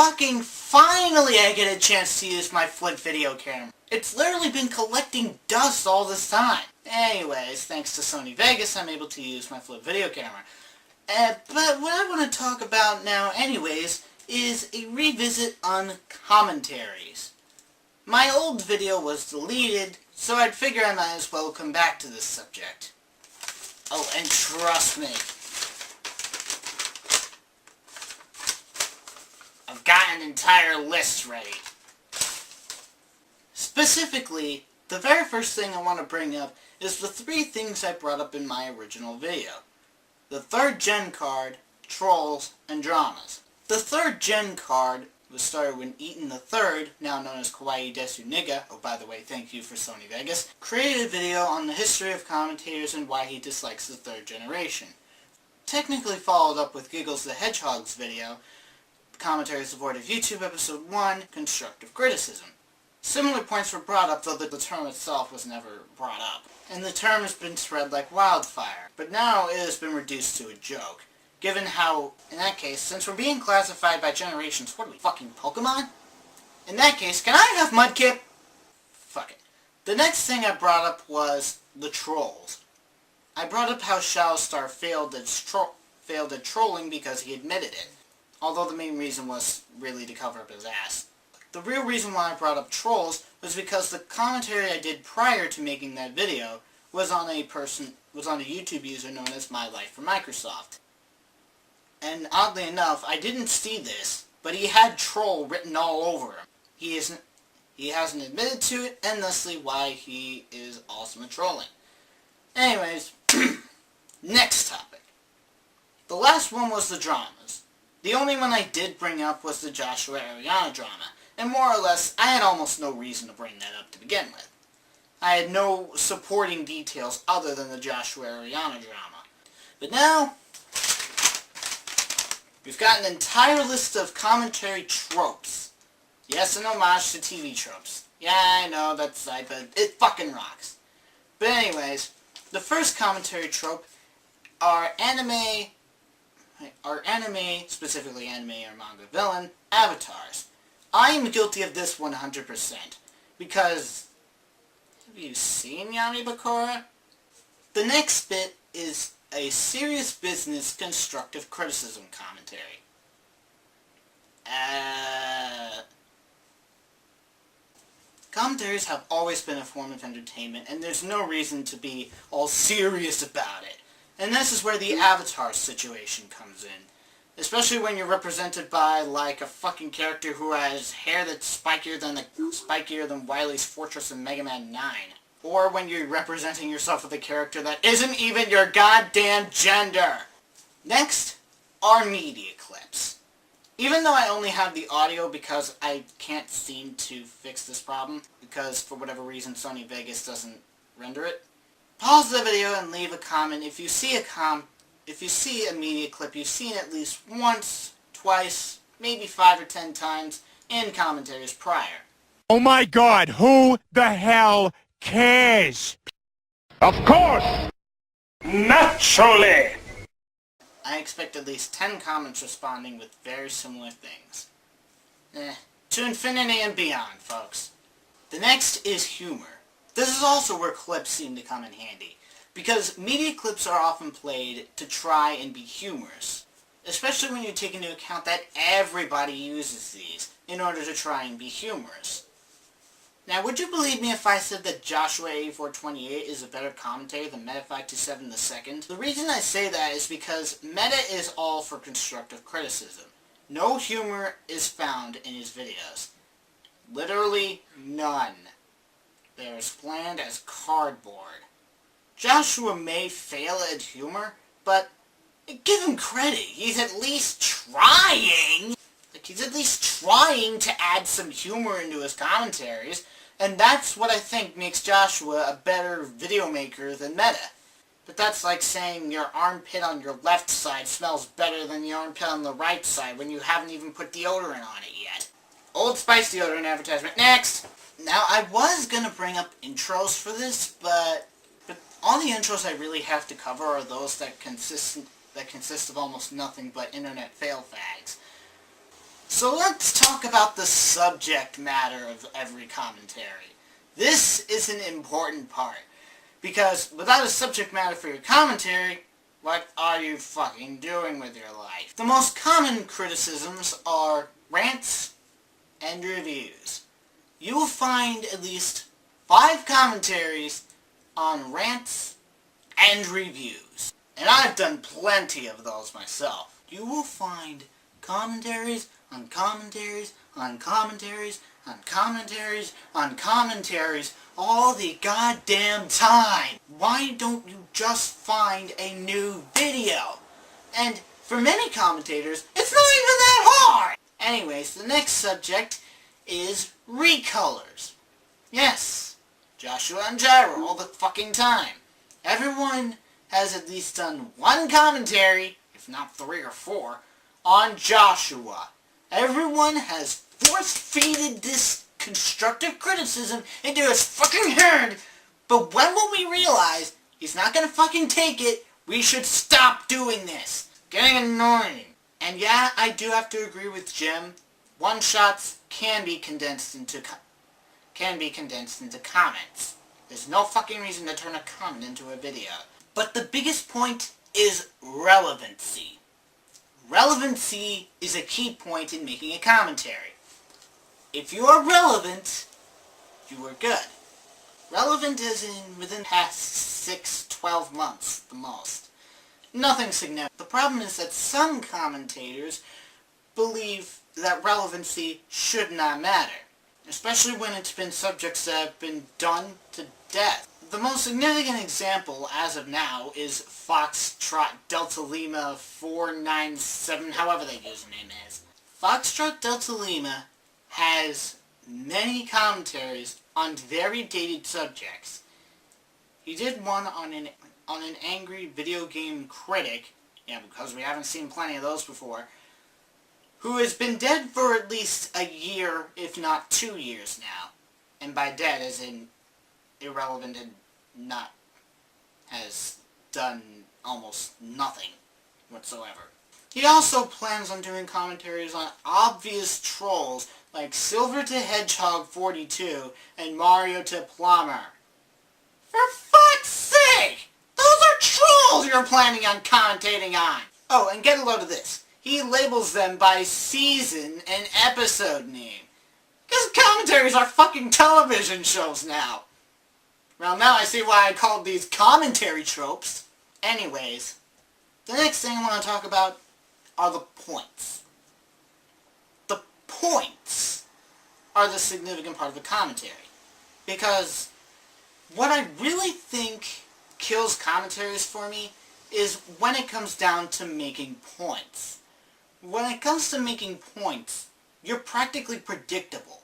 Finally I get a chance to use my flip video camera. It's literally been collecting dust all this time. Anyways, thanks to Sony Vegas, I'm able to use my flip video camera. But what I want to talk about now anyways is a revisit on Commentaries. My old video was deleted, so I'd figure I might as well come back to this subject. Oh, and trust me, I've got an entire list ready. Specifically, the very first thing I want to bring up is the 3 things I brought up in my original video. The 3rd gen card, trolls, and dramas. The 3rd gen card was started when Eaton III, now known as Kawaii Desu Niga, oh by the way, thank you for Sony Vegas, created a video on the history of commentators and why he dislikes the 3rd generation. Technically followed up with Giggles the Hedgehog's video, Commentaries Avoid of YouTube Episode 1, Constructive Criticism. Similar points were brought up, though the term itself was never brought up. And the term has been spread like wildfire, but now it has been reduced to a joke. Given how, in that case, since we're being classified by generations, what are we, fucking Pokemon? In that case, can I have Mudkip? Fuck it. The next thing I brought up was the trolls. I brought up how Shadowstar failed at trolling because he admitted it, although the main reason was really to cover up his ass. The real reason why I brought up trolls was because the commentary I did prior to making that video was on a YouTube user known as My Life for Microsoft. And oddly enough, I didn't see this, but he had troll written all over him. He hasn't admitted to it, and thusly why he is awesome at trolling. Anyways, next topic. The last one was the dramas. The only one I did bring up was the Joshua Ariana drama, and more or less, I had almost no reason to bring that up to begin with. I had no supporting details other than the Joshua Ariana drama. But now, we've got an entire list of commentary tropes. Yes, an homage to TV tropes. Yeah, I know, that's side, but it fucking rocks. But anyways, the first commentary trope are anime, specifically anime or manga villain, avatars. I am guilty of this 100%, because, have you seen Yami Bakura? The next bit is a serious business constructive criticism commentary. Commentaries have always been a form of entertainment, and there's no reason to be all serious about it. And this is where the avatar situation comes in. Especially when you're represented by, like, a fucking character who has hair that's spikier than Wily's Fortress in Mega Man 9. Or when you're representing yourself with a character that isn't even your goddamn gender. Next are media clips. Even though I only have the audio because I can't seem to fix this problem, because for whatever reason Sony Vegas doesn't render it, pause the video and leave a comment if you see a media clip you've seen at least once, twice, maybe 5 or 10 times in commentaries prior. Oh my god, who the hell cares? Of course! Naturally! I expect at least 10 comments responding with very similar things. To infinity and beyond, folks. The next is humor. This is also where clips seem to come in handy, because media clips are often played to try and be humorous, especially when you take into account that everybody uses these in order to try and be humorous. Now, would you believe me if I said that Joshua 8428 is a better commentator than Meta527 II? The reason I say that is because Meta is all for constructive criticism. No humor is found in his videos. Literally none. They're as bland as cardboard. Joshua may fail at humor, but give him credit. He's at least trying. He's at least trying to add some humor into his commentaries, and that's what I think makes Joshua a better video maker than Meta. But that's like saying your armpit on your left side smells better than the armpit on the right side when you haven't even put deodorant on it yet. Old Spice deodorant advertisement. Next! Now, I was gonna bring up intros for this, but all the intros I really have to cover are those that consist of almost nothing but internet fail fags. So let's talk about the subject matter of every commentary. This is an important part, because without a subject matter for your commentary, what are you fucking doing with your life? The most common criticisms are rants and reviews. You will find at least 5 commentaries on rants and reviews. And I've done plenty of those myself. You will find commentaries on commentaries on commentaries on commentaries on commentaries all the goddamn time. Why don't you just find a new video? And for many commentators, it's not even that hard! Anyways, the next subject is recolors. Yes, Joshua and Gyro all the fucking time. Everyone has at least done one commentary, if not 3 or 4, on Joshua. Everyone has force-feeded this constructive criticism into his fucking head, but when will we realize he's not gonna fucking take it? We should stop doing this. Getting annoying. And yeah, I do have to agree with Jim. One-shots can be condensed into comments. There's no fucking reason to turn a comment into a video. But the biggest point is relevancy. Relevancy is a key point in making a commentary. If you are relevant, you are good. Relevant as in within the past 6-12 months, the most. Nothing significant. The problem is that some commentators believe that relevancy should not matter, especially when it's been subjects that have been done to death. The most significant example as of now is Foxtrot Delta Lima 497, however their username is. Foxtrot Delta Lima has many commentaries on very dated subjects. He did one on an angry video game critic, yeah, because we haven't seen plenty of those before, who has been dead for at least a year, if not 2 years now. And by dead as in irrelevant and not has done almost nothing whatsoever. He also plans on doing commentaries on obvious trolls like Silver to Hedgehog 42 and Mario to Plumber. For fuck's sake! Those are trolls you're planning on commentating on! Oh, and get a load of this. He labels them by season and episode name. Because commentaries are fucking television shows now. Well, now I see why I called these commentary tropes. Anyways, the next thing I want to talk about are the points. The points are the significant part of the commentary. Because what I really think kills commentaries for me is when it comes down to making points. When it comes to making points, you're practically predictable.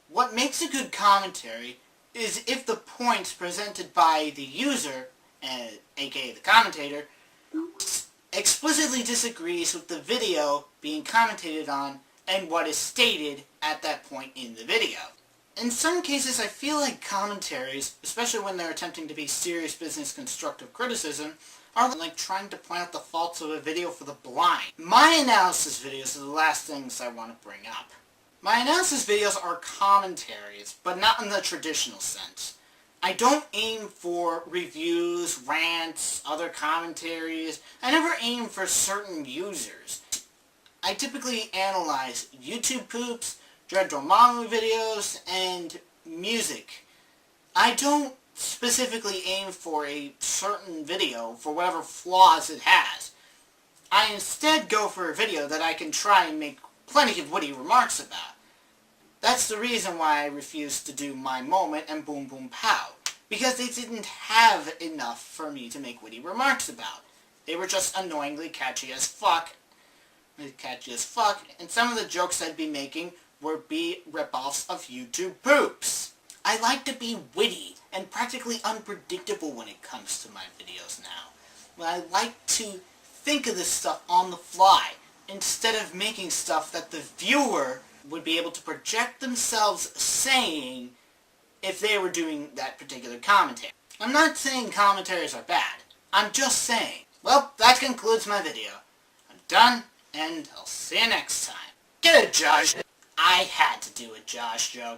What makes a good commentary is if the points presented by the user, aka the commentator, explicitly disagrees with the video being commentated on and what is stated at that point in the video. In some cases, I feel like commentaries, especially when they're attempting to be serious business constructive criticism, are like trying to point out the faults of a video for the blind. My analysis videos are the last things I want to bring up. My analysis videos are commentaries, but not in the traditional sense. I don't aim for reviews, rants, other commentaries. I never aim for certain users. I typically analyze YouTube poops, Dreadromamu videos, and music. I don't specifically aim for a certain video for whatever flaws it has. I instead go for a video that I can try and make plenty of witty remarks about. That's the reason why I refused to do My Moment and Boom Boom Pow, because they didn't have enough for me to make witty remarks about. They were just annoyingly catchy as fuck, and some of the jokes I'd be making would be rip-offs of YouTube poops. I like to be witty and practically unpredictable when it comes to my videos now. But I like to think of this stuff on the fly, instead of making stuff that the viewer would be able to project themselves saying if they were doing that particular commentary. I'm not saying commentaries are bad. I'm just saying. Well, that concludes my video. I'm done. and I'll see you next time. Get it, Josh? I had to do a Josh joke.